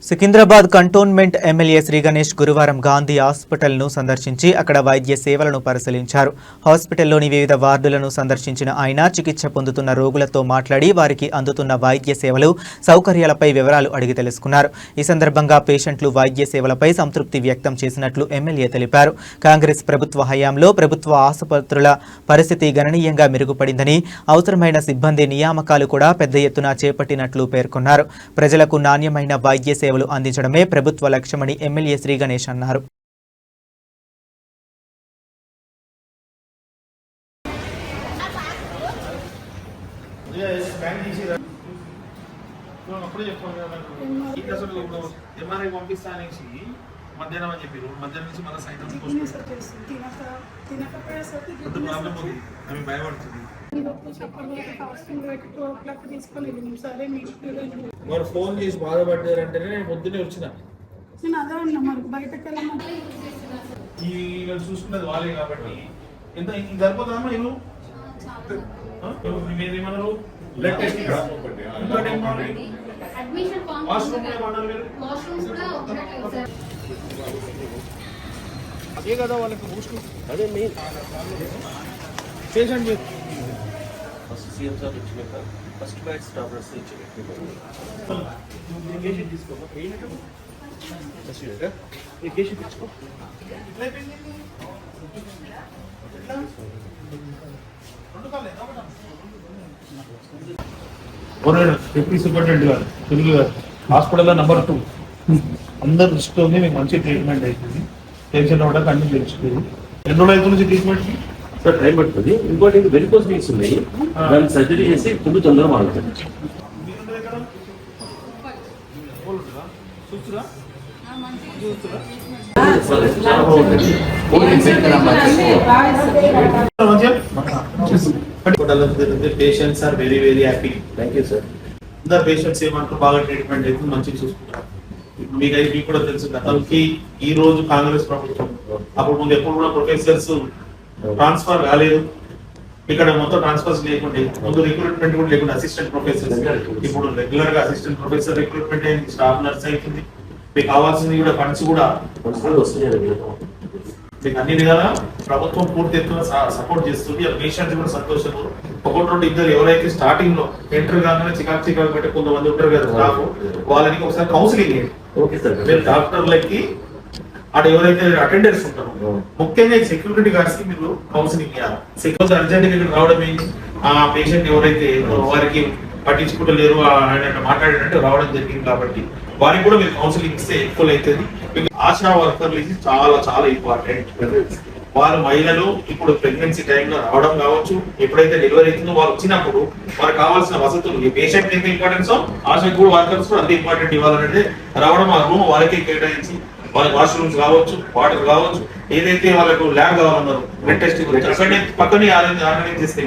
Secunderabad cantonment MLA Shri Ganesh గురువారం గాంధీ హాస్పిటల్ను సందర్శించి అక్కడ వైద్య సేవలను పరిశీలించారు. హాస్పిటల్లోని వివిధ వార్డులను సందర్శించిన ఆయన చికిత్స పొందుతున్న రోగులతో మాట్లాడి వారికి అందుతున్న వైద్య సేవలు, సౌకర్యాలపై వివరాలు అడిగి తెలుసుకున్నారు. ఈ సందర్భంగా పేషెంట్లు వైద్య సేవలపై సంతృప్తి వ్యక్తం చేసినట్లు ఎమ్మెల్యే తెలిపారు. కాంగ్రెస్ ప్రభుత్వ హయాంలో ప్రభుత్వ ఆసుపత్రుల పరిస్థితి గణనీయంగా మెరుగుపడిందని, అవసరమైన సిబ్బంది నియామకాలు కూడా పెద్ద ఎత్తున చేపట్టినట్లు పేర్కొన్నారు. ప్రజలకు నాణ్యమైన వైద్య సేవలు అందించడమే ప్రభుత్వ లక్ష్యమని ఎమ్మెల్యే శ్రీ గణేష్ అన్నారు. మధ్యాహ్నం అని చెప్పారు. మధ్యాహ్నం నుంచి మన సైట్ భయపడుతుంది. మరి ఫోన్ చేసి బాధపడ్డారంటేనే నేను పొద్దునే వచ్చిన. ఈ చూసుకున్నది వాళ్ళే కాబట్టి ఎంత సరిపోతుందమ్మా. మీరేమన్నారు? బ్లడ్ టెస్ట్ అదే కదా వాళ్ళకి బూస్ట్. అదే main patient first CM sir ఇచ్చినాక ఫస్ట్ బ్యాచ్ టాబ్లెట్స్ ఇచ్చి తీసుకో తీసుకో. డిప్యూటీ సూపరింటెండెంట్ గారు తెలుగు గారు హాస్పిటల్లో నెంబర్ 2 అందరు దృష్టిలో ఉంది. మీకు మంచి ట్రీట్మెంట్ అవుతుంది. టెన్షన్ కూడా కంటిన్యూ తెలుసుకోండి. ఎన్ని రోజులు అవుతుంది నుంచి ట్రీట్మెంట్ సార్? టైం పడుతుంది. ఇంకోటి వెరికోస్ వీక్స్ ఉన్నాయి, దాన్ని సర్జరీ చేసి ఫుడ్ తొందరగా మారుతుంది. Patients are very very happy. Thank you sir. అందరు పేషెంట్స్ ఏమంటారు, బాగా ట్రీట్మెంట్ అయితే మంచిగా చూసుకుంటారు. మీకు కూడా తెలుసు, గతంకి ఈ రోజు కాంగ్రెస్ ప్రభుత్వం అప్పుడు ముందు ఎప్పుడు కూడా ప్రొఫెసర్స్ ట్రాన్స్ఫర్ కాలేదు. ఇక్కడ మొత్తం ట్రాన్స్ఫర్స్ లేకుండే, ముందు రిక్రూట్మెంట్ కూడా లేకుండా అసిస్టెంట్ ప్రొఫెసర్స్. ఇప్పుడు రెగ్యులర్ గా అసిస్టెంట్ ప్రొఫెసర్ రిక్రూట్మెంట్ అయింది, స్టాఫ్ నర్స్ అవుతుంది. మీకు కావాల్సింది కూడా ఫండ్స్ కూడా వస్తున్నాయి. మీకు అన్ని విధాలా ప్రభుత్వం పూర్తి ఎత్తున సపోర్ట్ చేస్తుంది. పేషెంట్స్ కూడా సంతోషం. ఒకటి రెండు ఇద్దరు ఎవరైతే స్టార్టింగ్ లో ఎంటర్ కాగానే చికాకు పెట్టే కొంతమంది ఉంటారు కదా స్టాఫ్, వాళ్ళకి ఒకసారి కౌన్సిలింగ్ చేయండి. మీరు డాక్టర్లకి అటు ఎవరైతే అటెండర్స్ ఉంటారో, ముఖ్యంగా సెక్యూరిటీ గార్డ్స్ కి మీరు కౌన్సిలింగ్ చేయాలి. సెక్యూరిటీ అర్జెంట్ ఇక్కడ రావడం ఏంటి, ఆ పేషెంట్ ఎవరైతే వారికి పట్టించుకుంటలేరు ఆయన మాట్లాడినట్టు రావడం జరిగింది కాబట్టి వారికి కూడా మీరు కౌన్సిలింగ్ ఇస్తే ఎక్కువ అవుతుంది. ఆశా వర్కర్లు ఇది చాలా చాలా ఇంపార్టెంట్. వారు మహిళలు ఇప్పుడు ప్రెగ్నెన్సీ టైంలో రావడం కావచ్చు, ఎప్పుడైతే డెలివరీ అవుతుందో వాళ్ళు వచ్చినప్పుడు వారికి కావాల్సిన వసతులు, ఈ పేషెంట్ ఎంత ఇంపార్టెన్స్ ఆశా కూడా వర్కర్స్ కూడా అంతే ఇంపార్టెంట్ ఇవ్వాలంటే రావడం, ఆ రూమ్ వాళ్ళకే కేటాయించి వాళ్ళకి వాష్రూమ్స్ కావచ్చు, వాటర్ కావచ్చు, ఏదైతే వాళ్ళకు ల్యాబ్ కావాలన్నారు, బ్లడ్ టెస్ట్ పక్కనే ఆర్గనైజ్ చేస్తే